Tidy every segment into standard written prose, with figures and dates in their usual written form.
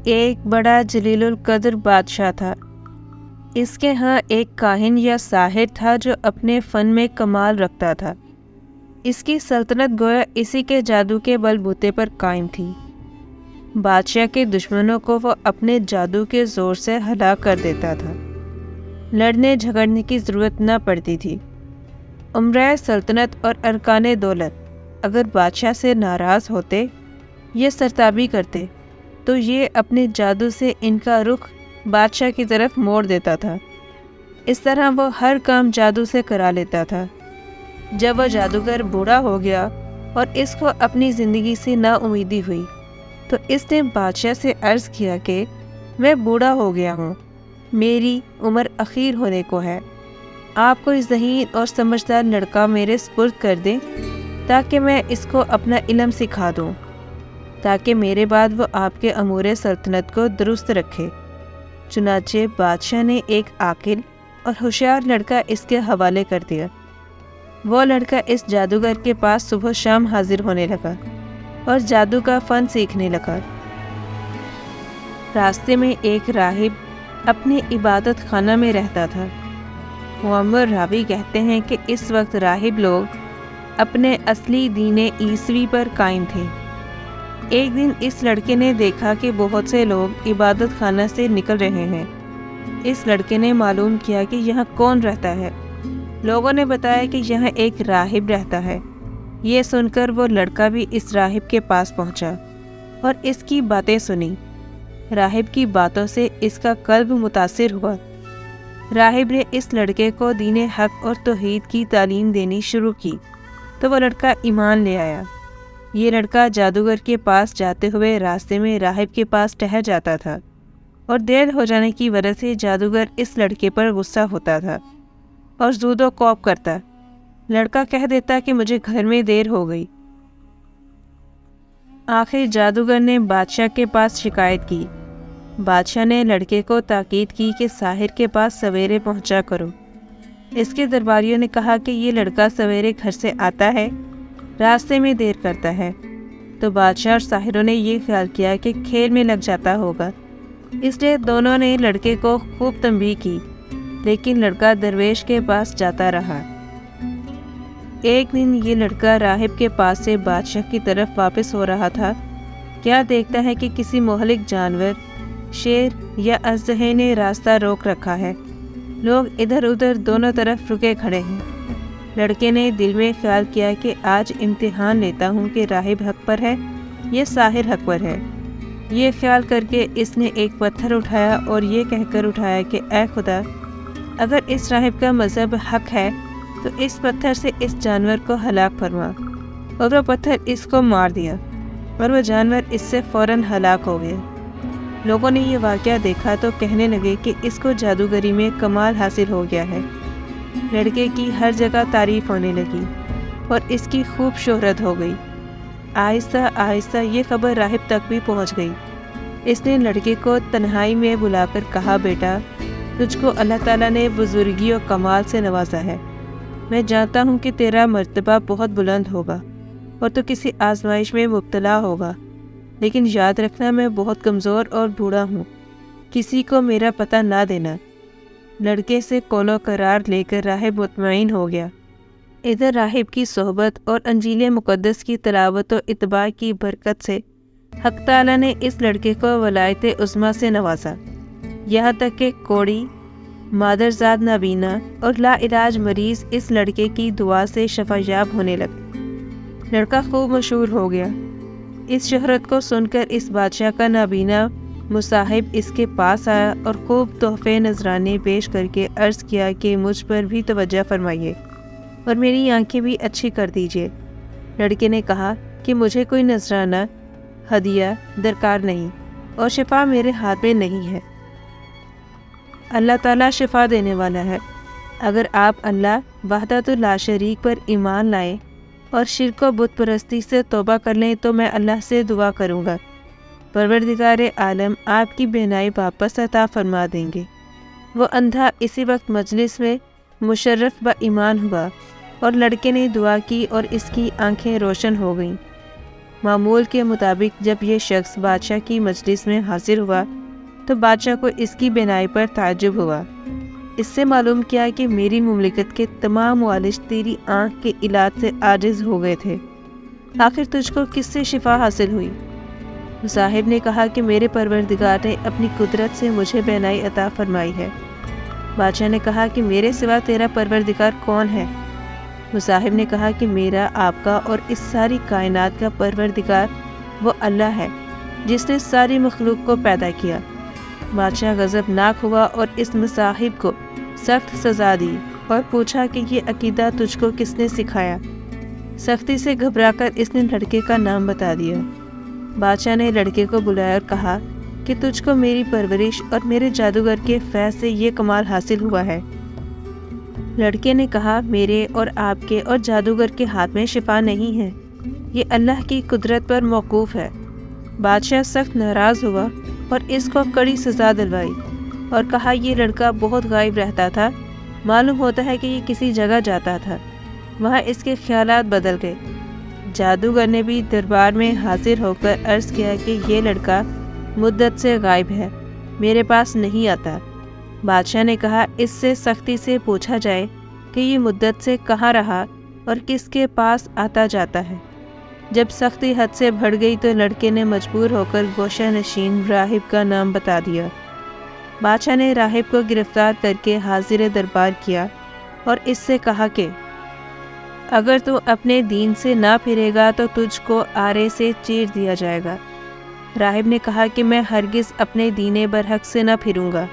ایک بڑا جلیل القدر بادشاہ تھا۔ اس کے ہاں ایک کاہن یا ساحر تھا جو اپنے فن میں کمال رکھتا تھا۔ اس کی سلطنت گویا اسی کے جادو کے بل بوتے پر قائم تھی۔ بادشاہ کے دشمنوں کو وہ اپنے جادو کے زور سے ہلاک کر دیتا تھا۔ لڑنے جھگڑنے کی ضرورت نہ پڑتی تھی۔ امرائے سلطنت اور ارکان دولت اگر بادشاہ سے ناراض ہوتے یا سرتابی کرتے تو یہ اپنے جادو سے ان کا رخ بادشاہ کی طرف موڑ دیتا تھا۔ اس طرح وہ ہر کام جادو سے کرا لیتا تھا۔ جب وہ جادوگر بوڑھا ہو گیا اور اس کو اپنی زندگی سے نا امیدی ہوئی تو اس نے بادشاہ سے عرض کیا کہ میں بوڑھا ہو گیا ہوں، میری عمر اخیر ہونے کو ہے، آپ کوئی ذہین اور سمجھدار لڑکا میرے سپرد کر دیں تاکہ میں اس کو اپنا علم سکھا دوں، تاکہ میرے بعد وہ آپ کے امور سلطنت کو درست رکھے۔ چنانچہ بادشاہ نے ایک عاقل اور ہوشیار لڑکا اس کے حوالے کر دیا۔ وہ لڑکا اس جادوگر کے پاس صبح شام حاضر ہونے لگا اور جادو کا فن سیکھنے لگا۔ راستے میں ایک راہب اپنے عبادت خانہ میں رہتا تھا۔ معمر راوی کہتے ہیں کہ اس وقت راہب لوگ اپنے اصلی دین عیسوی پر قائم تھے۔ ایک دن اس لڑکے نے دیکھا کہ بہت سے لوگ عبادت خانہ سے نکل رہے ہیں۔ اس لڑکے نے معلوم کیا کہ یہاں کون رہتا ہے۔ لوگوں نے بتایا کہ یہاں ایک راہب رہتا ہے۔ یہ سن کر وہ لڑکا بھی اس راہب کے پاس پہنچا اور اس کی باتیں سنی۔ راہب کی باتوں سے اس کا قلب متاثر ہوا۔ راہب نے اس لڑکے کو دین حق اور توحید کی تعلیم دینی شروع کی تو وہ لڑکا ایمان لے آیا۔ یہ لڑکا جادوگر کے پاس جاتے ہوئے راستے میں راہب کے پاس ٹھہر جاتا تھا اور دیر ہو جانے کی وجہ سے جادوگر اس لڑکے پر غصہ ہوتا تھا اور زود و کوب کرتا۔ لڑکا کہہ دیتا کہ مجھے گھر میں دیر ہو گئی۔ آخر جادوگر نے بادشاہ کے پاس شکایت کی۔ بادشاہ نے لڑکے کو تاکید کی کہ ساحر کے پاس سویرے پہنچا کرو۔ اس کے درباریوں نے کہا کہ یہ لڑکا سویرے گھر سے آتا ہے، راستے میں دیر کرتا ہے، تو بادشاہ اور ساحروں نے یہ خیال کیا کہ کھیل میں لگ جاتا ہوگا، اس لیے دونوں نے لڑکے کو خوب تنبیہ کی، لیکن لڑکا درویش کے پاس جاتا رہا۔ ایک دن یہ لڑکا راہب کے پاس سے بادشاہ کی طرف واپس ہو رہا تھا، کیا دیکھتا ہے کہ کسی مہلک جانور، شیر یا اژدہے نے راستہ روک رکھا ہے۔ لوگ ادھر ادھر دونوں طرف رکے کھڑے ہیں۔ لڑکے نے دل میں خیال کیا کہ آج امتحان لیتا ہوں کہ راہب حق پر ہے یا ساحر حق پر ہے۔ یہ خیال کر کے اس نے ایک پتھر اٹھایا اور یہ کہہ کر اٹھایا کہ اے خدا، اگر اس راہب کا مذہب حق ہے تو اس پتھر سے اس جانور کو ہلاک فرما۔ اور وہ پتھر اس کو مار دیا اور وہ جانور اس سے فوراً ہلاک ہو گیا۔ لوگوں نے یہ واقعہ دیکھا تو کہنے لگے کہ اس کو جادوگری میں کمال حاصل ہو گیا ہے۔ لڑکے کی ہر جگہ تعریف ہونے لگی اور اس کی خوب شہرت ہو گئی۔ آہستہ آہستہ یہ خبر راہب تک بھی پہنچ گئی۔ اس نے لڑکے کو تنہائی میں بلا کر کہا، بیٹا، تجھ کو اللہ تعالیٰ نے بزرگی اور کمال سے نوازا ہے۔ میں جانتا ہوں کہ تیرا مرتبہ بہت بلند ہوگا اور تو کسی آزمائش میں مبتلا ہوگا، لیکن یاد رکھنا میں بہت کمزور اور بوڑھا ہوں، کسی کو میرا پتہ نہ دینا۔ لڑکے سے قول و قرار لے کر راہب مطمئن ہو گیا۔ ادھر راہب کی صحبت اور انجیل مقدس کی تلاوت و اتباع کی برکت سے حق تعالیٰ نے اس لڑکے کو ولایت عظمیٰ سے نوازا، یہاں تک کہ کوڑی، مادرزاد نابینا اور لا علاج مریض اس لڑکے کی دعا سے شفا یاب ہونے لگے۔ لڑکا خوب مشہور ہو گیا۔ اس شہرت کو سن کر اس بادشاہ کا نابینا مصاحب اس کے پاس آیا اور خوب تحفے نذرانے پیش کر کے عرض کیا کہ مجھ پر بھی توجہ فرمائیے اور میری آنکھیں بھی اچھی کر دیجیے۔ لڑکے نے کہا کہ مجھے کوئی نذرانہ، ہدیہ درکار نہیں اور شفا میرے ہاتھ میں نہیں ہے۔ اللہ تعالیٰ شفا دینے والا ہے۔ اگر آپ اللہ وحدۃ لا شریک پر ایمان لائیں اور شرک و بت پرستی سے توبہ کر لیں تو میں اللہ سے دعا کروں گا، پروردگار عالم آپ کی بینائی واپس عطا فرما دیں گے۔ وہ اندھا اسی وقت مجلس میں مشرف با ایمان ہوا اور لڑکے نے دعا کی اور اس کی آنکھیں روشن ہو گئیں۔ معمول کے مطابق جب یہ شخص بادشاہ کی مجلس میں حاضر ہوا تو بادشاہ کو اس کی بینائی پر تعجب ہوا۔ اس سے معلوم کیا کہ میری مملکت کے تمام معالج تیری آنکھ کے علاج سے عاجز ہو گئے تھے، آخر تجھ کو کس سے شفا حاصل ہوئی؟ مصاحب نے کہا کہ میرے پروردگار نے اپنی قدرت سے مجھے بینائی عطا فرمائی ہے۔ بادشاہ نے کہا کہ میرے سوا تیرا پروردگار کون ہے؟ مصاحب نے کہا کہ میرا، آپ کا اور اس ساری کائنات کا پروردگار وہ اللہ ہے جس نے ساری مخلوق کو پیدا کیا۔ بادشاہ غضبناک ہوا اور اس مصاحب کو سخت سزا دی اور پوچھا کہ یہ عقیدہ تجھ کو کس نے سکھایا؟ سختی سے گھبرا کر اس نے لڑکے کا نام بتا دیا۔ بادشاہ نے لڑکے کو بلایا اور کہا کہ تجھ کو میری پرورش اور میرے جادوگر کے فیض سے یہ کمال حاصل ہوا ہے۔ لڑکے نے کہا میرے اور آپ کے اور جادوگر کے ہاتھ میں شفا نہیں ہے، یہ اللہ کی قدرت پر موقوف ہے۔ بادشاہ سخت ناراض ہوا اور اس کو کڑی سزا دلوائی اور کہا یہ لڑکا بہت غائب رہتا تھا، معلوم ہوتا ہے کہ یہ کسی جگہ جاتا تھا، وہاں اس کے خیالات بدل گئے۔ جادوگر نے بھی دربار میں حاضر ہو کر عرض کیا کہ یہ لڑکا مدت سے غائب ہے، میرے پاس نہیں آتا۔ بادشاہ نے کہا اس سے سختی سے پوچھا جائے کہ یہ مدت سے کہاں رہا اور کس کے پاس آتا جاتا ہے۔ جب سختی حد سے بڑھ گئی تو لڑکے نے مجبور ہو کر گوشہ نشین راہب کا نام بتا دیا۔ بادشاہ نے راہب کو گرفتار کر کے حاضر دربار کیا اور اس سے کہا کہ اگر تو اپنے دین سے نہ پھرے گا تو تجھ کو آرے سے چیر دیا جائے گا۔ راہب نے کہا کہ میں ہرگز اپنے دین برحق سے نہ پھروں گا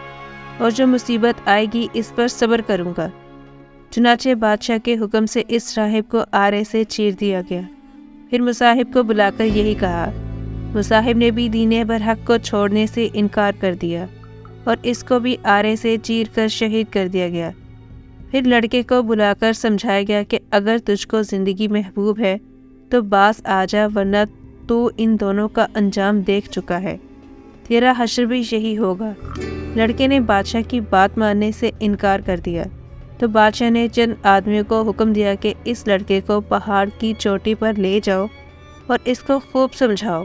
اور جو مصیبت آئے گی اس پر صبر کروں گا۔ چنانچہ بادشاہ کے حکم سے اس راہب کو آرے سے چیر دیا گیا۔ پھر مصاحب کو بلا کر یہی کہا۔ مصاحب نے بھی دین برحق کو چھوڑنے سے انکار کر دیا اور اس کو بھی آرے سے چیر کر شہید کر دیا گیا۔ پھر لڑکے کو بلا کر سمجھایا گیا کہ اگر تجھ کو زندگی محبوب ہے تو باز آ جا، ورنہ تو ان دونوں کا انجام دیکھ چکا ہے، تیرا حشر بھی یہی ہوگا۔ لڑکے نے بادشاہ کی بات ماننے سے انکار کر دیا تو بادشاہ نے چند آدمیوں کو حکم دیا کہ اس لڑکے کو پہاڑ کی چوٹی پر لے جاؤ اور اس کو خوب سمجھاؤ،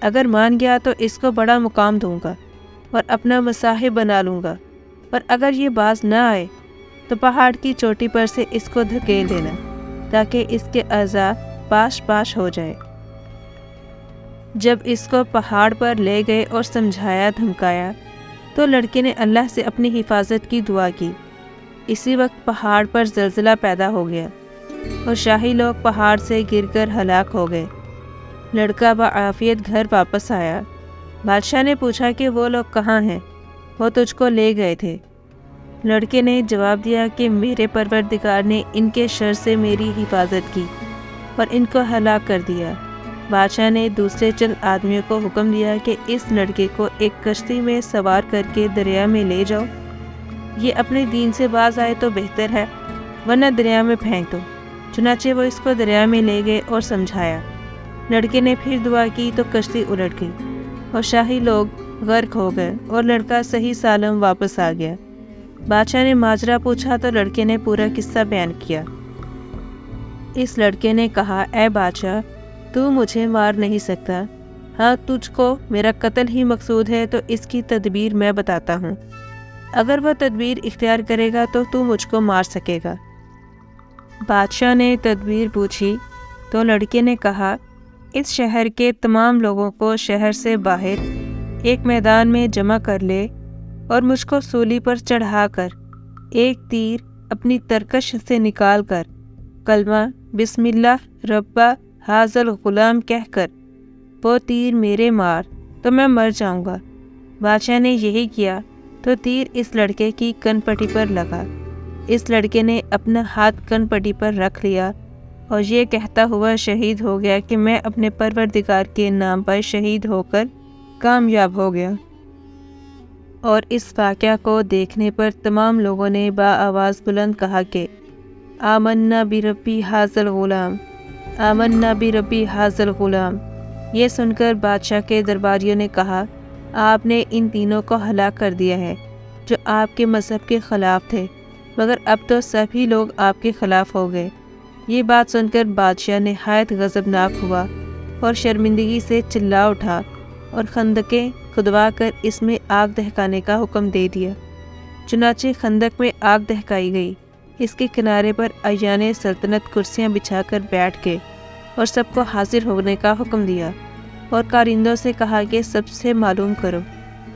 اگر مان گیا تو اس کو بڑا مقام دوں گا اور اپنا مصاحب بنا لوں گا، اور اگر یہ باز نہ آئے تو پہاڑ کی چوٹی پر سے اس کو دھکیل دینا تاکہ اس کے اعضاء پاش پاش ہو جائے۔ جب اس کو پہاڑ پر لے گئے اور سمجھایا دھمکایا تو لڑکے نے اللہ سے اپنی حفاظت کی دعا کی۔ اسی وقت پہاڑ پر زلزلہ پیدا ہو گیا اور شاہی لوگ پہاڑ سے گر کر ہلاک ہو گئے۔ لڑکا بعافیت گھر واپس آیا۔ بادشاہ نے پوچھا کہ وہ لوگ کہاں ہیں؟ وہ تجھ کو لے گئے تھے۔ لڑکے نے جواب دیا کہ میرے پروردگار نے ان کے شر سے میری حفاظت کی اور ان کو ہلاک کر دیا۔ بادشاہ نے دوسرے چند آدمیوں کو حکم دیا کہ اس لڑکے کو ایک کشتی میں سوار کر کے دریا میں لے جاؤ، یہ اپنے دین سے باز آئے تو بہتر ہے، ورنہ دریا میں پھینک دو۔ چنانچہ وہ اس کو دریا میں لے گئے اور سمجھایا۔ لڑکے نے پھر دعا کی تو کشتی الٹ گئی اور شاہی لوگ غرق ہو گئے اور لڑکا صحیح سالم واپس آ گیا۔ بادشاہ نے ماجرا پوچھا تو لڑکے نے پورا قصہ بیان کیا۔ اس لڑکے نے کہا اے بادشاہ، تو مجھے مار نہیں سکتا، ہاں تجھ کو میرا قتل ہی مقصود ہے تو اس کی تدبیر میں بتاتا ہوں، اگر وہ تدبیر اختیار کرے گا تو تو مجھ کو مار سکے گا۔ بادشاہ نے تدبیر پوچھی تو لڑکے نے کہا اس شہر کے تمام لوگوں کو شہر سے باہر ایک میدان میں جمع کر لے اور مجھ کو سولی پر چڑھا کر ایک تیر اپنی ترکش سے نکال کر کلمہ بسم اللہ ربا حاضل غلام کہہ کر وہ تیر میرے مار تو میں مر جاؤں گا۔ بادشاہ نے یہی کیا تو تیر اس لڑکے کی کن پٹی پر لگا۔ اس لڑکے نے اپنا ہاتھ کن پٹی پر رکھ لیا اور یہ کہتا ہوا شہید ہو گیا کہ میں اپنے پروردگار کے نام پر شہید ہو کر کامیاب ہو گیا۔ اور اس واقعہ کو دیکھنے پر تمام لوگوں نے بآواز بلند کہا کہ آمنا بربی حاضل غلام، آمنا بربی حاضل غلام۔ یہ سن کر بادشاہ کے درباریوں نے کہا آپ نے ان تینوں کو ہلاک کر دیا ہے جو آپ کے مذہب کے خلاف تھے، مگر اب تو سبھی لوگ آپ کے خلاف ہو گئے۔ یہ بات سن کر بادشاہ نہایت غضبناک ہوا اور شرمندگی سے چلا اٹھا اور خندقیں کھدوا کر اس میں آگ دہکانے کا حکم دے دیا۔ چنانچہ خندق میں آگ دہکائی گئی۔ اس کے کنارے پر اعیان سلطنت کرسیاں بچھا کر بیٹھ گئے اور سب کو حاضر ہونے کا حکم دیا، اور کارندوں سے کہا کہ سب سے معلوم کرو،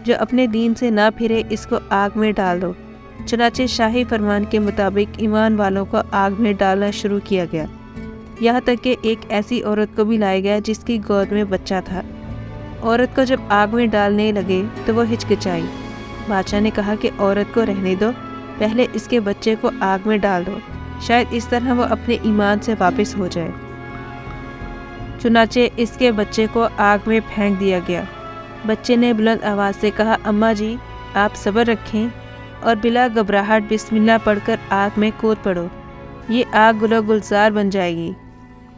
جو اپنے دین سے نہ پھرے اس کو آگ میں ڈال دو۔ چنانچہ شاہی فرمان کے مطابق ایمان والوں کو آگ میں ڈالنا شروع کیا گیا، یہاں تک کہ ایک ایسی عورت کو بھی لایا گیا جس کی گود میں بچہ تھا۔ عورت کو جب آگ میں ڈالنے لگے تو وہ ہچکچائی۔ بادشاہ نے کہا کہ عورت کو رہنے دو، پہلے اس کے بچے کو آگ میں ڈال دو، شاید اس طرح وہ اپنے ایمان سے واپس ہو جائے۔ چنانچہ اس کے بچے کو آگ میں پھینک دیا گیا۔ بچے نے بلند آواز سے کہا، اماں جی آپ صبر رکھیں اور بلا گھبراہٹ بسم اللہ پڑھ کر آگ میں کود پڑو، یہ آگ گل و گلزار بن جائے گی۔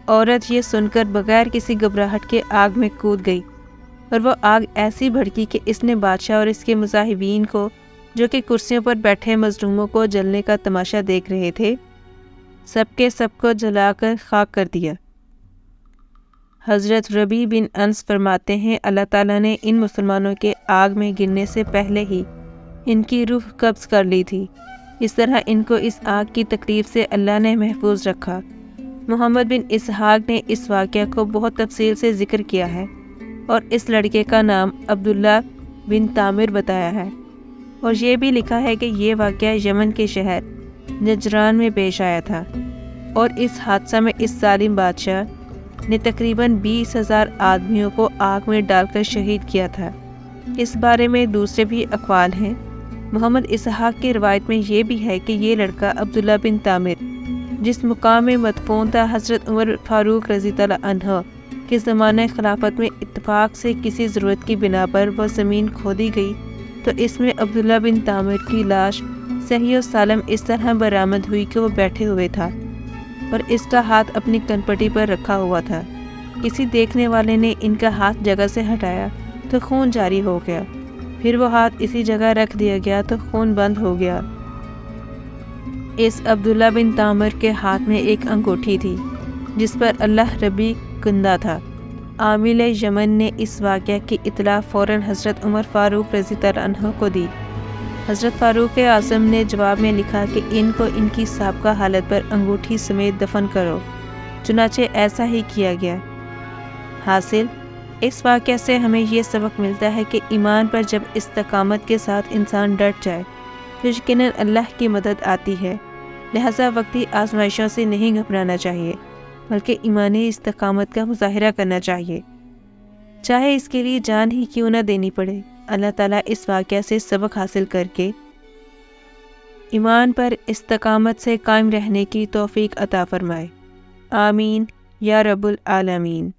عورت یہ سن کر بغیر کسی گھبراہٹ کے آگ میں کود گئی، اور وہ آگ ایسی بھڑکی کہ اس نے بادشاہ اور اس کے مصاحبین کو، جو کہ کرسیوں پر بیٹھے مظلوموں کو جلنے کا تماشا دیکھ رہے تھے، سب کے سب کو جلا کر خاک کر دیا۔ حضرت ربیع بن انس فرماتے ہیں، اللہ تعالیٰ نے ان مسلمانوں کے آگ میں گرنے سے پہلے ہی ان کی روح قبض کر لی تھی، اس طرح ان کو اس آگ کی تکلیف سے اللہ نے محفوظ رکھا۔ محمد بن اسحاق نے اس واقعہ کو بہت تفصیل سے ذکر کیا ہے اور اس لڑکے کا نام عبداللہ بن تامر بتایا ہے، اور یہ بھی لکھا ہے کہ یہ واقعہ یمن کے شہر نجران میں پیش آیا تھا، اور اس حادثہ میں اس ظالم بادشاہ نے تقریباً 20,000 آدمیوں کو آگ میں ڈال کر شہید کیا تھا۔ اس بارے میں دوسرے بھی اقوال ہیں۔ محمد اسحاق کی روایت میں یہ بھی ہے کہ یہ لڑکا عبداللہ بن تامر جس مقام میں مدفون تھا، حضرت عمر فاروق رضی اللہ عنہ کے زمانہ خلافت میں اتفاق سے کسی ضرورت کی بنا پر وہ زمین کھودی گئی تو اس میں عبداللہ بن تامر کی لاش صحیح و سالم اس طرح برآمد ہوئی کہ وہ بیٹھے ہوئے تھا اور اس کا ہاتھ اپنی کنپٹی پر رکھا ہوا تھا۔ کسی دیکھنے والے نے ان کا ہاتھ جگہ سے ہٹایا تو خون جاری ہو گیا، پھر وہ ہاتھ اسی جگہ رکھ دیا گیا تو خون بند ہو گیا۔ اس عبداللہ بن تامر کے ہاتھ میں ایک انگوٹھی تھی جس پر اللہ ربی کندہ تھا۔ عامل یمن نے اس واقعہ کی اطلاع فوراً حضرت عمر فاروق رضی اللہ عنہ کو دی۔ حضرت فاروق اعظم نے جواب میں لکھا کہ ان کو ان کی سابقہ حالت پر انگوٹھی سمیت دفن کرو، چنانچہ ایسا ہی کیا گیا۔ حاصل اس واقعہ سے ہمیں یہ سبق ملتا ہے کہ ایمان پر جب استقامت کے ساتھ انسان ڈٹ جائے تو یقیناً اللہ کی مدد آتی ہے، لہذا وقتی آزمائشوں سے نہیں گھبرانا چاہیے بلکہ ایمانی استقامت کا مظاہرہ کرنا چاہیے، چاہے اس کے لیے جان ہی کیوں نہ دینی پڑے۔ اللہ تعالیٰ اس واقعہ سے سبق حاصل کر کے ایمان پر استقامت سے قائم رہنے کی توفیق عطا فرمائے۔ آمین یا رب العالمین۔